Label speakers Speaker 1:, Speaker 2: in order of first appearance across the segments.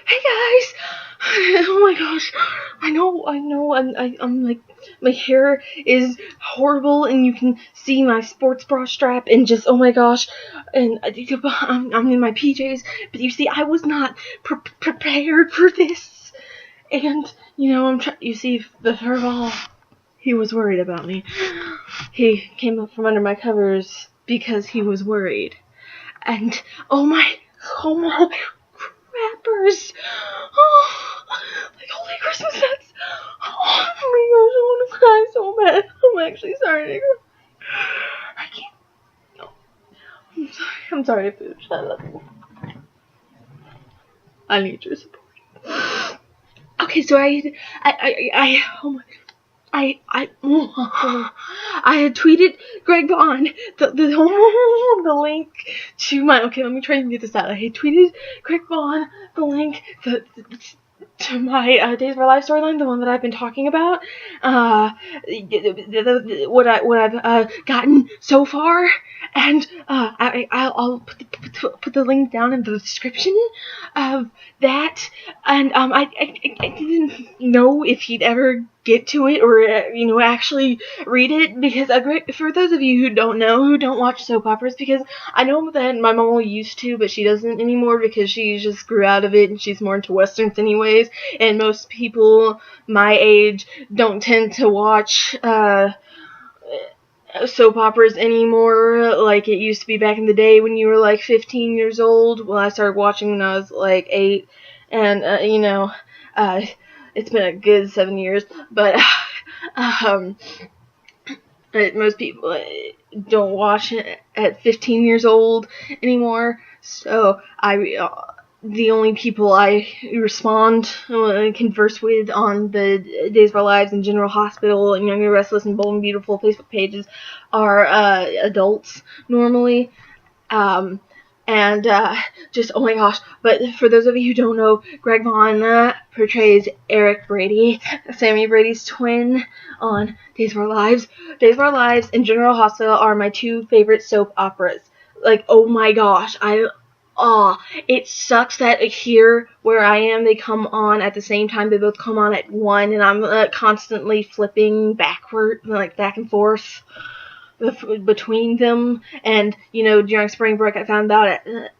Speaker 1: hey guys! Oh my gosh, I know, I'm like, my hair is horrible, and you can see my sports bra strap, and just, oh my gosh, and I'm in my PJs, but you see, I was not prepared for this, and, you see, first of all, he was worried about me. He came up from under my covers because he was worried. And, oh my crappers! Oh, like holy Christmas nuts! Oh my gosh, I want to cry so bad. I'm actually starting to cry. I can't. No. I'm sorry, Pooch. I love you. I need your support. Okay, so oh my. I had tweeted Greg Vaughan the link to my. Okay, let me try and get this out. I had tweeted Greg Vaughan the link to my Days of Our Life storyline, the one that I've been talking about. What I've gotten so far, and I'll put the link down in the description of that. And I didn't know if he'd ever get to it or actually read it, because for those of you who don't watch soap operas, because I know that my mom used to, but she doesn't anymore because she just grew out of it and she's more into westerns anyways, and most people my age don't tend to watch soap operas anymore like it used to be back in the day when you were like 15 years old. Well, I started watching when I was like 8, and it's been a good 7 years, but most people don't watch it at 15 years old anymore. So the only people I respond and converse with on the Days of Our Lives and General Hospital and Young and Restless and Bold and Beautiful Facebook pages are adults normally. And just, oh my gosh. But for those of you who don't know, Greg Vaughan portrays Eric Brady, Sammy Brady's twin, on Days of Our Lives. Days of Our Lives and General Hospital are my two favorite soap operas. Like, oh my gosh. It sucks that here where I am, they come on at the same time. They both come on at 1, and I'm constantly flipping backward, like back and forth between them. And during spring break, I found out that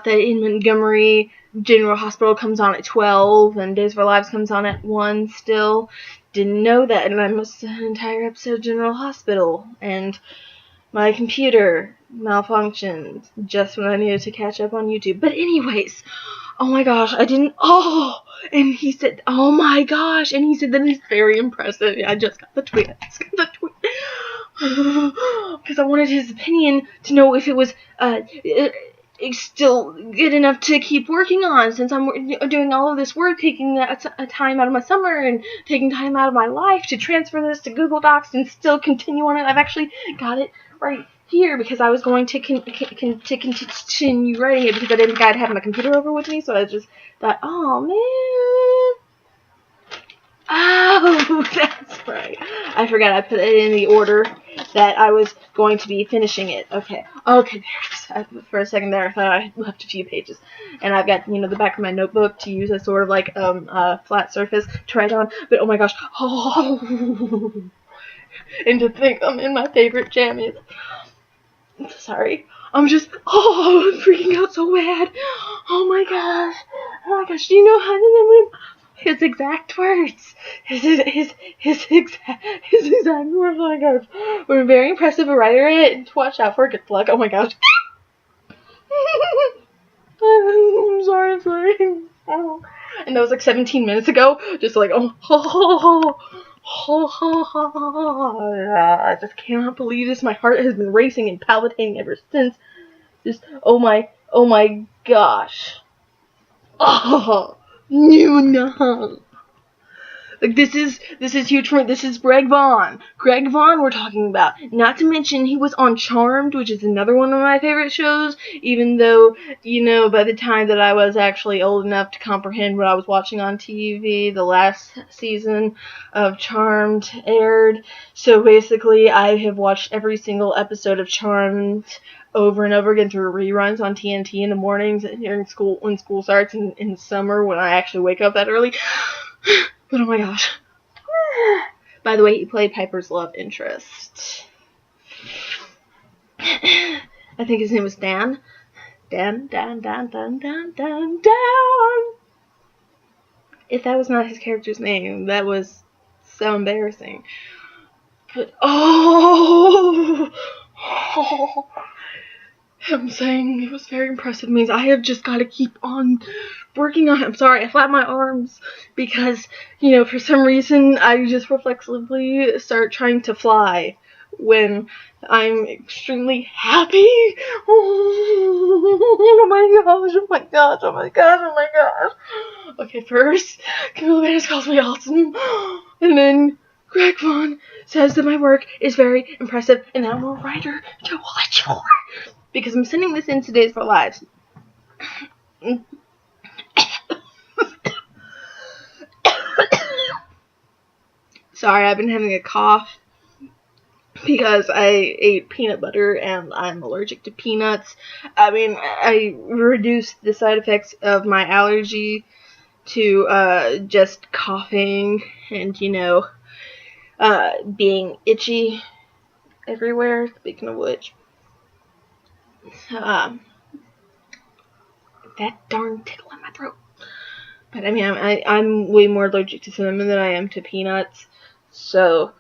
Speaker 1: in Montgomery, General Hospital comes on at 12 and Days of Our Lives comes on at 1 still. Didn't know that, and I missed an entire episode of General Hospital, and my computer malfunctioned just when I needed to catch up on YouTube. But anyways, oh my gosh, and he said, oh my gosh, and he said that it's very impressive. Yeah, I just got the tweet. Because I wanted his opinion to know if it was still good enough to keep working on, since I'm doing all of this work, taking a time out of my summer and taking time out of my life to transfer this to Google Docs and still continue on it. I've actually got it right here because I was going to continue writing it because I didn't think I'd have my computer over with me, so I just thought, oh man. Oh, that's right. I forgot I put it in the order that I was going to be finishing it. Okay, there it is. For a second there, I thought I left a few pages. And I've got, the back of my notebook to use as sort of like flat surface to write on. But oh my gosh. Oh. And to think I'm in my favorite jammies. Sorry. I'm freaking out so bad. Oh my gosh. Do you know how his exact words? His exact words. Oh my gosh. We're very impressive. A writer to watch out for. Good luck. Oh my gosh. I'm sorry. Oh. And that was like 17 minutes ago. Just like, I just cannot believe this. My heart has been racing and palpitating ever since. Just, oh my gosh. Oh, no. Like, this is huge for me. This is Greg Vaughan. Greg Vaughan we're talking about. Not to mention, he was on Charmed, which is another one of my favorite shows, even though, by the time that I was actually old enough to comprehend what I was watching on TV, the last season of Charmed aired. So basically, I have watched every single episode of Charmed over and over again through reruns on TNT in the mornings during school, when school starts in the summer, when I actually wake up that early. But oh my gosh. By the way, he played Piper's love interest. I think his name was Dan. Dan. If that was not his character's name, that was so embarrassing. But him saying it was very impressive means I have just got to keep on working on it. I'm sorry, I flap my arms because, for some reason I just reflexively start trying to fly when I'm extremely happy. Oh my gosh. Okay, first, Camilla Vance calls me awesome, and then Greg Vaughan says that my work is very impressive and that I'm a writer to watch for. Because I'm sending this in Today's for Lives. Sorry, I've been having a cough because I ate peanut butter and I'm allergic to peanuts. I mean, I reduced the side effects of my allergy to just coughing and, being itchy everywhere, speaking of which. That darn tickle in my throat. But I mean, I'm way more allergic to cinnamon than I am to peanuts. So,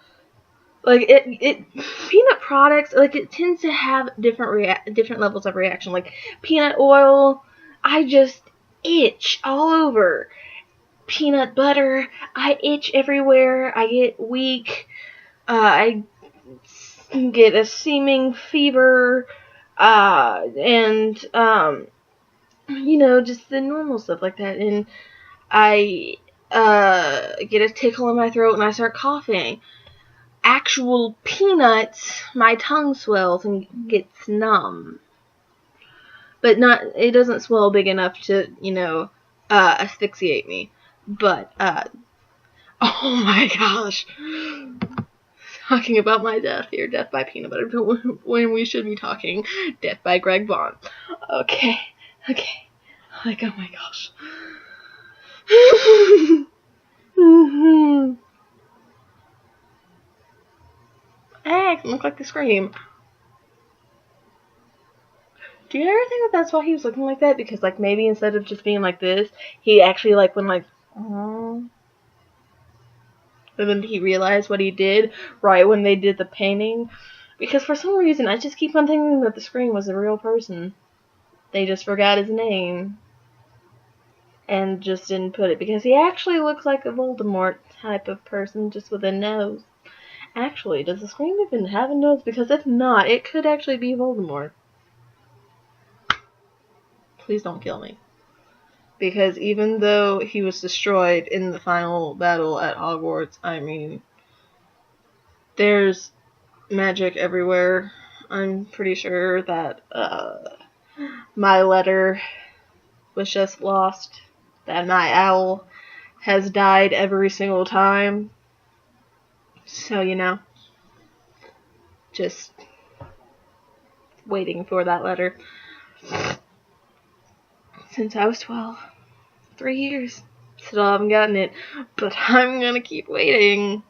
Speaker 1: like, peanut products, like, it tends to have different levels of reaction. Like, peanut oil, I just itch all over. Peanut butter, I itch everywhere. I get weak. I get a seeming fever. And just the normal stuff like that. And I get a tickle in my throat and I start coughing. Actual peanuts, my tongue swells and gets numb. But it doesn't swell big enough to, asphyxiate me. But, oh my gosh. Talking about my death here, death by peanut butter, when we should be talking death by Greg Vaughan. Okay. Like, oh my gosh. Hey, I look like the Scream. Do you ever think that's why he was looking like that? Because, like, maybe instead of just being like this, he actually, like, went like, and then he realized what he did right when they did the painting. Because for some reason, I just keep on thinking that the Scream was a real person. They just forgot his name. And just didn't put it. Because he actually looks like a Voldemort type of person, just with a nose. Actually, does the Scream even have a nose? Because if not, it could actually be Voldemort. Please don't kill me. Because even though he was destroyed in the final battle at Hogwarts, I mean, there's magic everywhere. I'm pretty sure that my letter was just lost. That my owl has died every single time. So, just waiting for that letter. Since I was 12. 3 years. Still haven't gotten it. But I'm gonna keep waiting.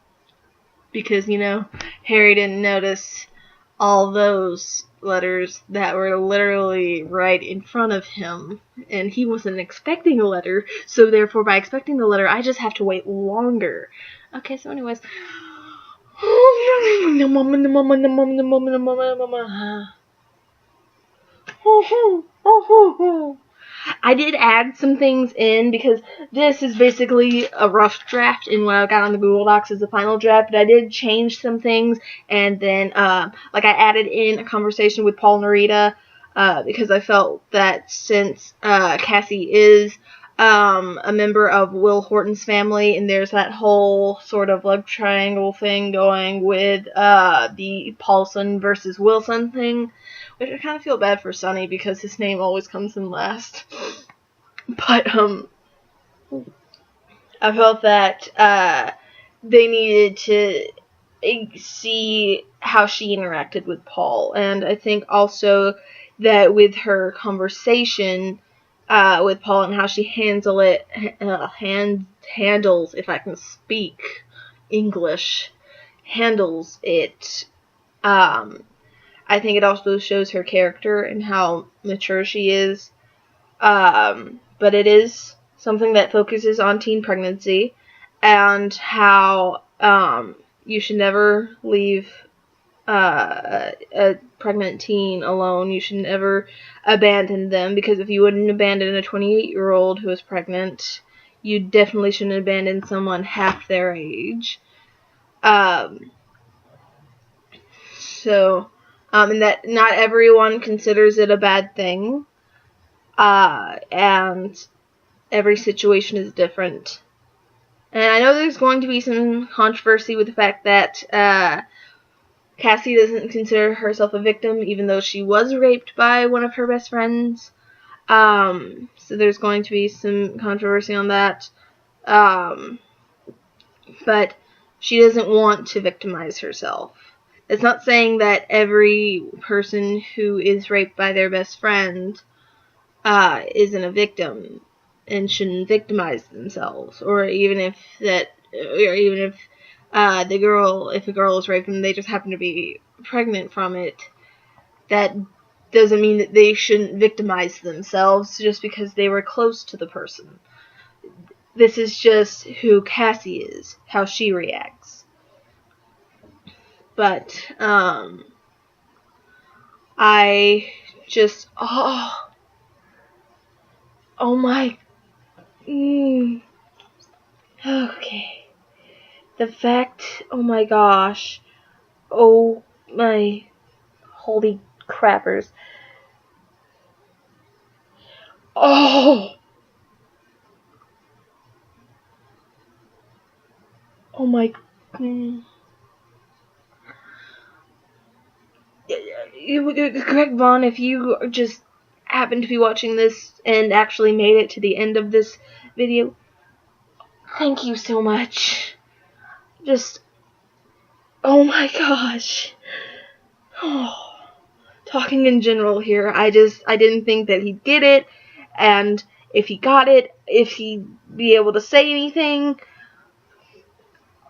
Speaker 1: Because, Harry didn't notice all those letters that were literally right in front of him. And he wasn't expecting a letter. So therefore, by expecting the letter, I just have to wait longer. Okay, so anyways. I did add some things in because this is basically a rough draft in what I got on the Google Docs as the final draft, but I did change some things, and then I added in a conversation with Paul Narita because I felt that since Cassie is a member of Will Horton's family, and there's that whole sort of love triangle thing going with the Paulson versus Wilson thing, which I kind of feel bad for Sonny because his name always comes in last. But I felt that they needed to see how she interacted with Paul. And I think also that with her conversation with Paul and how she handles, if I can speak English, handles it. I think it also shows her character and how mature she is. But it is something that focuses on teen pregnancy and how you should never leave a pregnant teen alone. You should never abandon them, because if you wouldn't abandon a 28-year-old who is pregnant, you definitely shouldn't abandon someone half their age. And that not everyone considers it a bad thing, and every situation is different. And I know there's going to be some controversy with the fact that Cassie doesn't consider herself a victim, even though she was raped by one of her best friends. So there's going to be some controversy on that. But she doesn't want to victimize herself. It's not saying that every person who is raped by their best friend isn't a victim and shouldn't victimize themselves, or even if if a girl is raped and they just happen to be pregnant from it, that doesn't mean that they shouldn't victimize themselves just because they were close to the person. This is just who Cassie is, how she reacts. But I just oh my. Okay. The fact, oh my gosh. Oh my holy crappers. Oh my. Greg Vaughan, if you just happen to be watching this and actually made it to the end of this video, thank you so much. Just, oh my gosh. Oh, talking in general here, I didn't think that he'd get it, and if he got it, if he'd be able to say anything.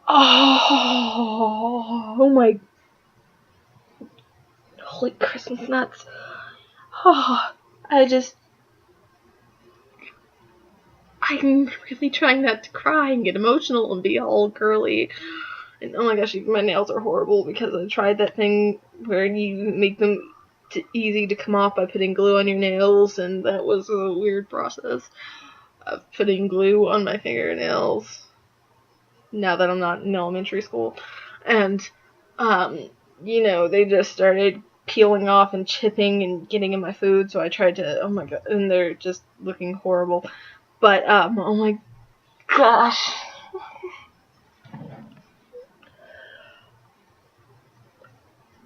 Speaker 1: Oh my, holy Christmas nuts. Oh, I'm really trying not to cry and get emotional and be all girly. And oh my gosh, my nails are horrible because I tried that thing where you make them easy to come off by putting glue on your nails, and that was a weird process of putting glue on my fingernails now that I'm not in elementary school. And, they just started peeling off and chipping and getting in my food, so I tried to, oh my god, and they're just looking horrible. But, oh my gosh.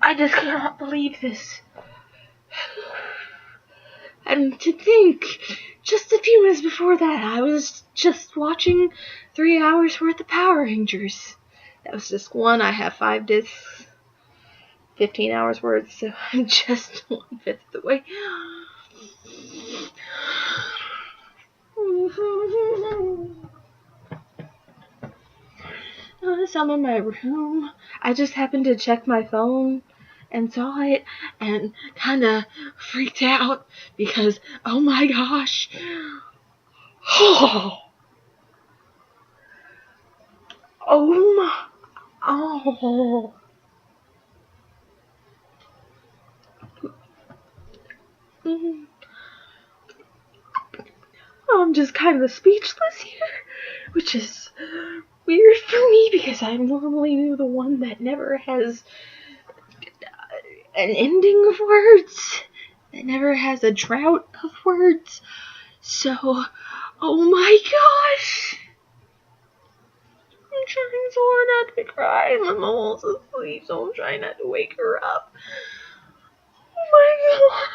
Speaker 1: I just cannot believe this. And to think, just a few minutes before that, I was just watching 3 hours worth of Power Rangers. That was just one. I have 5 discs, 15 hours worth, so I'm just 1/5 of the way. Notice I'm in my room. I just happened to check my phone and saw it and kind of freaked out because, oh my gosh. Oh my. Oh. I'm just kind of speechless here, which is weird for me because I'm normally the one that never has an ending of words, that never has a drought of words. So, oh my gosh. I'm trying so hard not to cry. My mom almost asleep, so I'm trying not to wake her up. Oh my god.